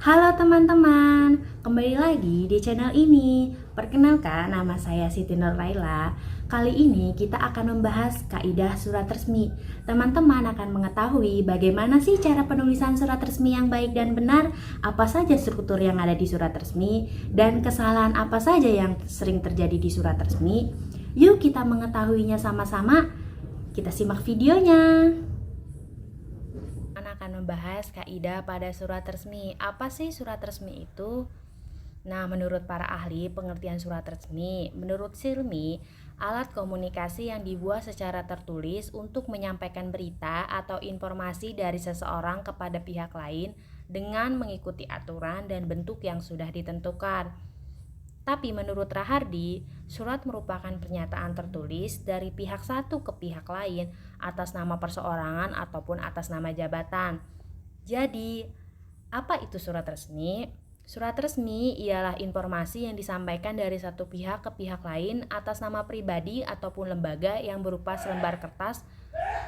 Halo teman-teman, kembali lagi di channel ini. Perkenalkan, nama saya Siti Nurlaila. Kali ini kita akan membahas kaidah surat resmi. Teman-teman akan mengetahui bagaimana sih cara penulisan surat resmi yang baik dan benar, apa saja struktur yang ada di surat resmi, dan kesalahan apa saja yang sering terjadi di surat resmi. Yuk kita mengetahuinya sama-sama. Kita simak videonya. Akan membahas kaidah pada surat resmi. Apa sih surat resmi itu? Nah, menurut para ahli pengertian surat resmi, menurut Silmi, alat komunikasi yang dibuat secara tertulis untuk menyampaikan berita atau informasi dari seseorang kepada pihak lain dengan mengikuti aturan dan bentuk yang sudah ditentukan. Tapi menurut Rahardi, surat merupakan pernyataan tertulis dari pihak satu ke pihak lain atas nama perseorangan ataupun atas nama jabatan. Jadi, apa itu surat resmi? Surat resmi ialah informasi yang disampaikan dari satu pihak ke pihak lain atas nama pribadi ataupun lembaga yang berupa selembar kertas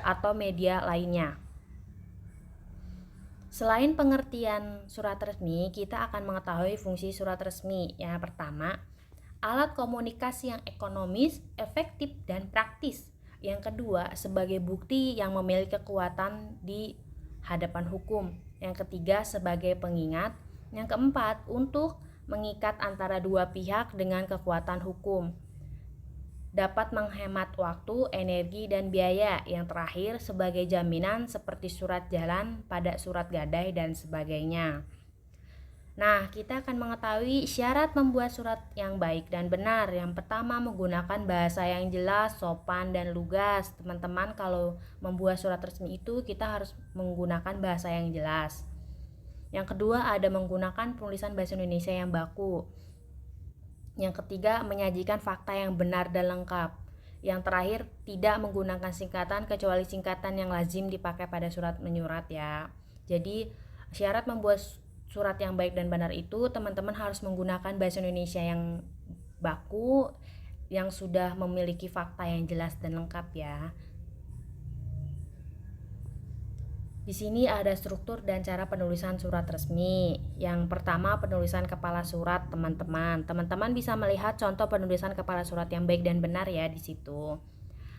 atau media lainnya. Selain pengertian surat resmi, kita akan mengetahui fungsi surat resmi. Yang pertama, alat komunikasi yang ekonomis, efektif, dan praktis. Yang kedua, sebagai bukti yang memiliki kekuatan di hadapan hukum. Yang ketiga, sebagai pengingat. Yang keempat, untuk mengikat antara dua pihak dengan kekuatan hukum. Dapat menghemat waktu, energi, dan biaya. Yang terakhir, sebagai jaminan seperti surat jalan pada surat gadai dan sebagainya. Nah, kita akan mengetahui syarat membuat surat yang baik dan benar. Yang pertama, menggunakan bahasa yang jelas, sopan, dan lugas. Teman-teman, kalau membuat surat resmi itu kita harus menggunakan bahasa yang jelas. Yang kedua, ada menggunakan penulisan bahasa Indonesia yang baku. Yang ketiga, menyajikan fakta yang benar dan lengkap. Yang terakhir, tidak menggunakan singkatan kecuali singkatan yang lazim dipakai pada surat menyurat ya. Jadi, syarat membuat surat yang baik dan benar itu teman-teman harus menggunakan bahasa Indonesia yang baku, yang sudah memiliki fakta yang jelas dan lengkap ya. Di sini ada struktur dan cara penulisan surat resmi. Yang pertama, penulisan kepala surat, teman-teman. Teman-teman bisa melihat contoh penulisan kepala surat yang baik dan benar ya di situ.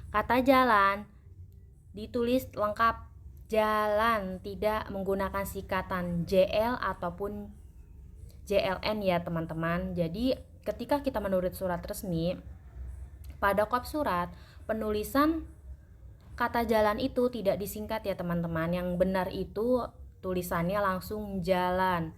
Kata jalan ditulis lengkap jalan, tidak menggunakan singkatan JL ataupun JLN ya, teman-teman. Jadi, ketika kita menulis surat resmi, pada kop surat, penulisan kata jalan itu tidak disingkat ya teman-teman. Yang benar itu tulisannya langsung jalan.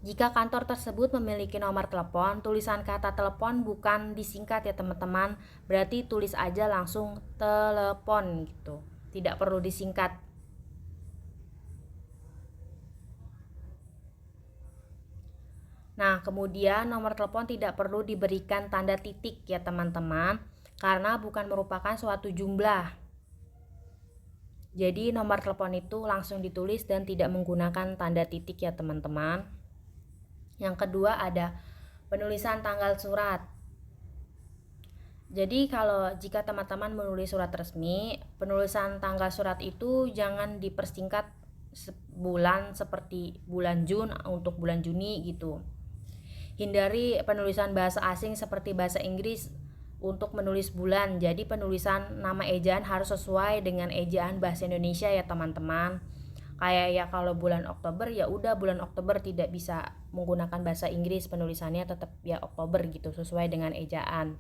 Jika kantor tersebut memiliki nomor telepon, tulisan kata telepon bukan disingkat ya teman-teman. Berarti tulis aja langsung telepon gitu. Tidak perlu disingkat. Nah, kemudian nomor telepon tidak perlu diberikan tanda titik ya teman-teman, karena bukan merupakan suatu jumlah. Jadi nomor telepon itu langsung ditulis dan tidak menggunakan tanda titik ya teman-teman. Yang kedua ada penulisan tanggal surat. Jadi jika teman-teman menulis surat resmi, penulisan tanggal surat itu jangan dipersingkat bulan seperti bulan Jun untuk bulan Juni gitu. Hindari penulisan bahasa asing seperti bahasa Inggris untuk menulis bulan. Jadi penulisan nama ejaan harus sesuai dengan ejaan bahasa Indonesia ya teman-teman. Kayak ya kalau bulan Oktober ya udah bulan Oktober, tidak bisa menggunakan bahasa Inggris, penulisannya tetap ya Oktober gitu sesuai dengan ejaan.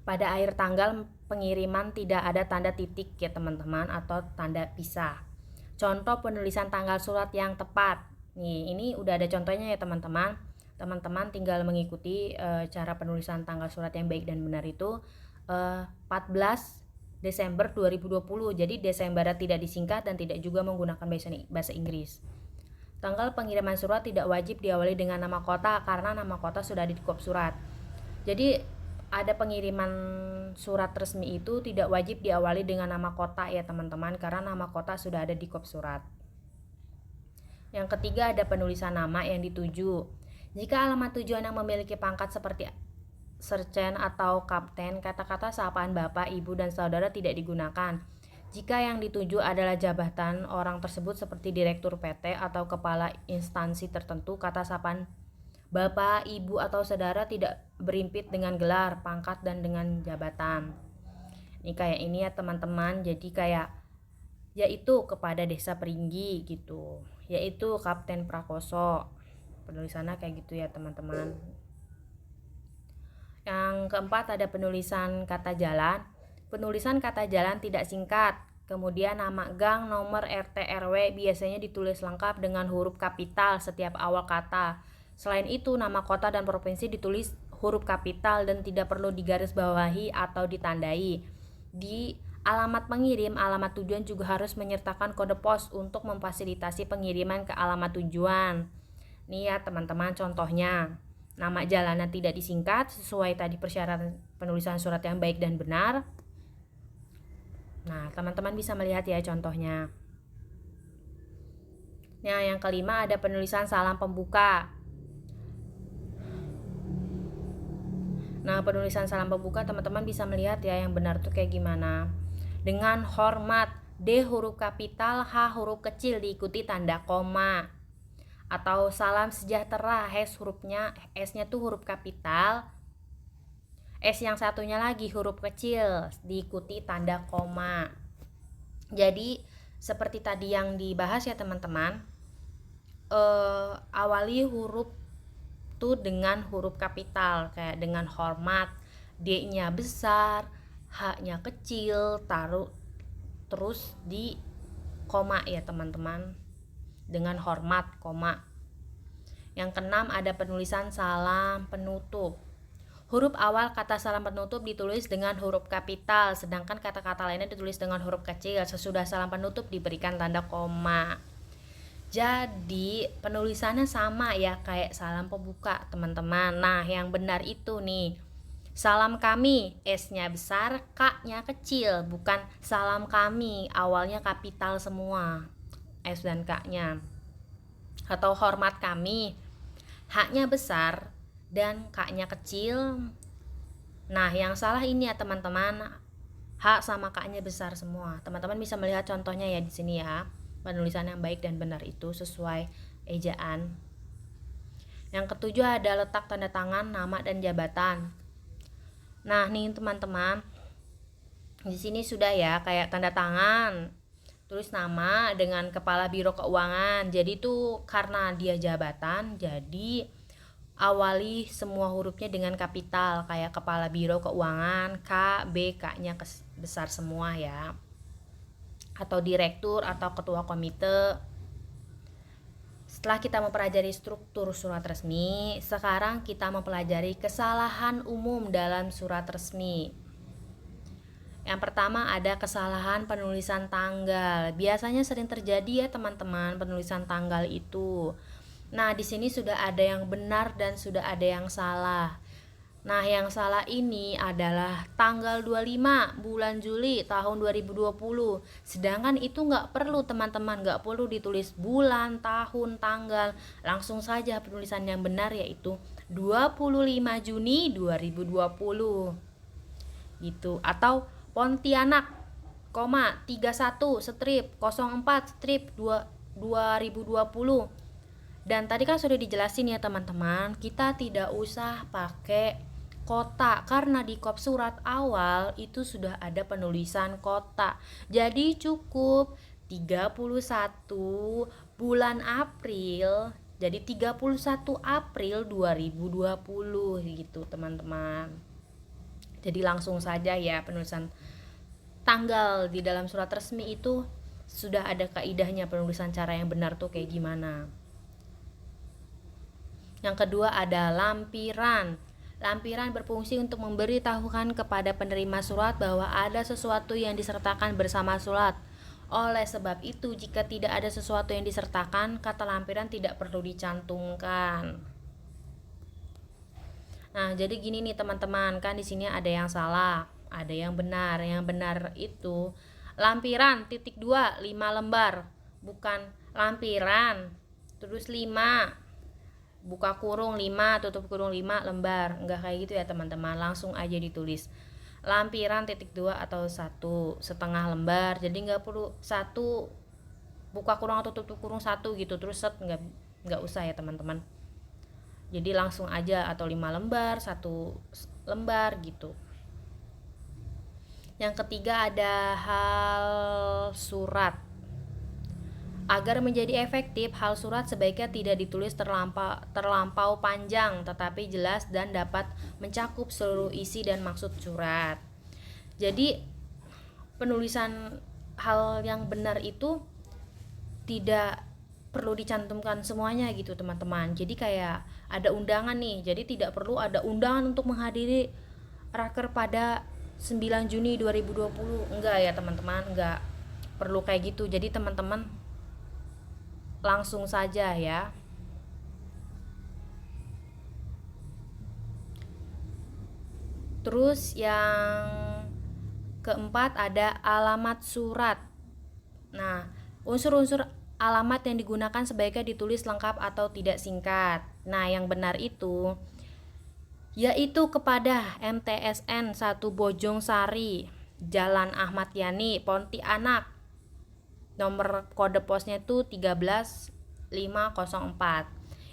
Pada akhir tanggal pengiriman tidak ada tanda titik ya teman-teman atau tanda pisah. Contoh penulisan tanggal surat yang tepat. Nih, ini udah ada contohnya ya teman-teman. Teman-teman tinggal mengikuti cara penulisan tanggal surat yang baik dan benar itu 14 Desember 2020. Jadi Desembernya tidak disingkat dan tidak juga menggunakan bahasa Inggris. Tanggal pengiriman surat tidak wajib diawali dengan nama kota karena nama kota sudah di kop surat. Jadi ada pengiriman surat resmi itu tidak wajib diawali dengan nama kota ya teman-teman, karena nama kota sudah ada di kop surat. Yang ketiga ada penulisan nama yang dituju. Jika alamat tujuan yang memiliki pangkat seperti serjen atau kapten, kata-kata sapaan bapak, ibu, dan saudara tidak digunakan. Jika yang dituju adalah jabatan orang tersebut seperti direktur PT atau kepala instansi tertentu, kata sapaan Bapak, Ibu, atau Saudara tidak berimpit dengan gelar, pangkat, dan dengan jabatan. Ini kayak ini ya teman-teman, jadi kayak yaitu kepada Desa Peringgi gitu, yaitu Kapten Prakoso. Penulisannya kayak gitu ya teman-teman. Yang keempat ada penulisan kata jalan. Penulisan kata jalan tidak singkat. Kemudian nama gang, nomor RT RW biasanya ditulis lengkap dengan huruf kapital setiap awal kata. Selain itu, nama kota dan provinsi ditulis huruf kapital dan tidak perlu digarisbawahi atau ditandai. Di alamat pengirim, alamat tujuan juga harus menyertakan kode pos untuk memfasilitasi pengiriman ke alamat tujuan. Nih ya teman-teman contohnya. Nama jalannya tidak disingkat sesuai tadi persyaratan penulisan surat yang baik dan benar. Nah, teman-teman bisa melihat ya contohnya. Nah, yang kelima ada penulisan salam pembuka. Nah, penulisan salam pembuka teman-teman bisa melihat ya yang benar tuh kayak gimana. Dengan hormat, D huruf kapital, H huruf kecil diikuti tanda koma. Atau salam sejahtera, S-nya tuh huruf kapital, S yang satunya lagi huruf kecil diikuti tanda koma. Jadi seperti tadi yang dibahas ya teman-teman, awali huruf tuh dengan huruf kapital kayak dengan hormat, D-nya besar, H-nya kecil, taruh terus di koma ya teman-teman, dengan hormat koma. Yang keenam ada penulisan salam penutup. Huruf awal kata salam penutup ditulis dengan huruf kapital, sedangkan kata-kata lainnya ditulis dengan huruf kecil. Sesudah salam penutup diberikan tanda koma. Jadi penulisannya sama ya kayak salam pembuka teman-teman. Nah yang benar itu nih, salam kami, S-nya besar, K-nya kecil, bukan salam kami, awalnya kapital semua, S dan K-nya. Atau hormat kami, H-nya besar dan K-nya kecil. Nah yang salah ini ya teman-teman, H sama K-nya besar semua. Teman-teman bisa melihat contohnya ya di sini ya. Penulisan yang baik dan benar itu sesuai ejaan. Yang ketujuh ada letak tanda tangan, nama dan jabatan. Nah nih teman-teman, di sini sudah ya kayak tanda tangan, tulis nama dengan kepala biro keuangan. Jadi tuh karena dia jabatan, jadi awali semua hurufnya dengan kapital kayak kepala biro keuangan, K, B, K-nya besar semua ya. Atau direktur atau ketua komite. Setelah kita mempelajari struktur surat resmi, sekarang kita mempelajari kesalahan umum dalam surat resmi. Yang pertama ada kesalahan penulisan tanggal. Biasanya sering terjadi ya teman-teman penulisan tanggal itu. Nah, di sini sudah ada yang benar dan sudah ada yang salah. Nah, yang salah ini adalah tanggal 25 bulan Juli tahun 2020. Sedangkan itu nggak perlu teman-teman, nggak perlu ditulis bulan, tahun, tanggal. Langsung saja penulisan yang benar yaitu 25 Juni 2020. Gitu. Atau Pontianak, 31 strip 04 strip 2020. Dan tadi kan sudah dijelasin ya teman-teman, kita tidak usah pakai kota karena di kop surat awal itu sudah ada penulisan kota. Jadi cukup 31 bulan April, jadi 31 April 2020 gitu teman-teman. Jadi langsung saja ya penulisan tanggal di dalam surat resmi itu sudah ada kaidahnya penulisan cara yang benar tuh kayak gimana. Yang kedua ada lampiran. Lampiran berfungsi untuk memberitahukan kepada penerima surat bahwa ada sesuatu yang disertakan bersama surat. Oleh sebab itu, jika tidak ada sesuatu yang disertakan, kata lampiran tidak perlu dicantumkan. Nah, jadi gini nih teman-teman, kan di sini ada yang salah, ada yang benar. Yang benar itu lampiran titik 2 5 lembar, bukan lampiran terus 5 buka kurung 5 tutup kurung 5 lembar. Enggak kayak gitu ya teman-teman, langsung aja ditulis lampiran titik 2 atau 1,5 lembar. Jadi nggak perlu satu buka kurung atau tutup kurung satu gitu terus set, nggak usah ya teman-teman. Jadi langsung aja atau 5 lembar, 1 lembar gitu. Yang ketiga ada hal surat. Agar menjadi efektif, hal surat sebaiknya tidak ditulis terlampau panjang, tetapi jelas dan dapat mencakup seluruh isi dan maksud surat. Jadi penulisan hal yang benar itu tidak perlu dicantumkan semuanya gitu teman-teman. Jadi kayak ada undangan nih, jadi tidak perlu ada undangan untuk menghadiri raker pada 9 Juni 2020. Enggak ya teman-teman, enggak perlu kayak gitu. Jadi teman-teman langsung saja ya. Terus yang keempat ada alamat surat. Nah, unsur-unsur alamat yang digunakan sebaiknya ditulis lengkap atau tidak singkat. Nah, yang benar itu yaitu kepada MTSN 1 Bojong Sari, Jalan Ahmad Yani, Pontianak. Nomor kode posnya itu 13504.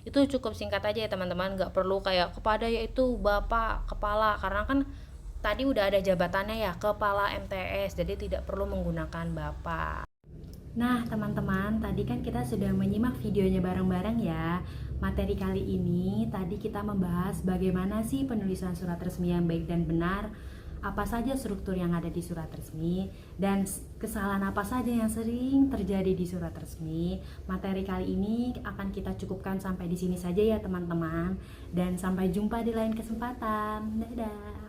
Itu cukup singkat aja ya teman-teman, nggak perlu kayak kepada yaitu Bapak Kepala, karena kan tadi udah ada jabatannya ya, Kepala MTS, jadi tidak perlu menggunakan Bapak. Nah teman-teman, tadi kan kita sudah menyimak videonya bareng-bareng ya. Materi kali ini tadi kita membahas bagaimana sih penulisan surat resmi yang baik dan benar, apa saja struktur yang ada di surat resmi, dan kesalahan apa saja yang sering terjadi di surat resmi. Materi kali ini akan kita cukupkan sampai di sini saja ya teman-teman, dan sampai jumpa di lain kesempatan. Dadah.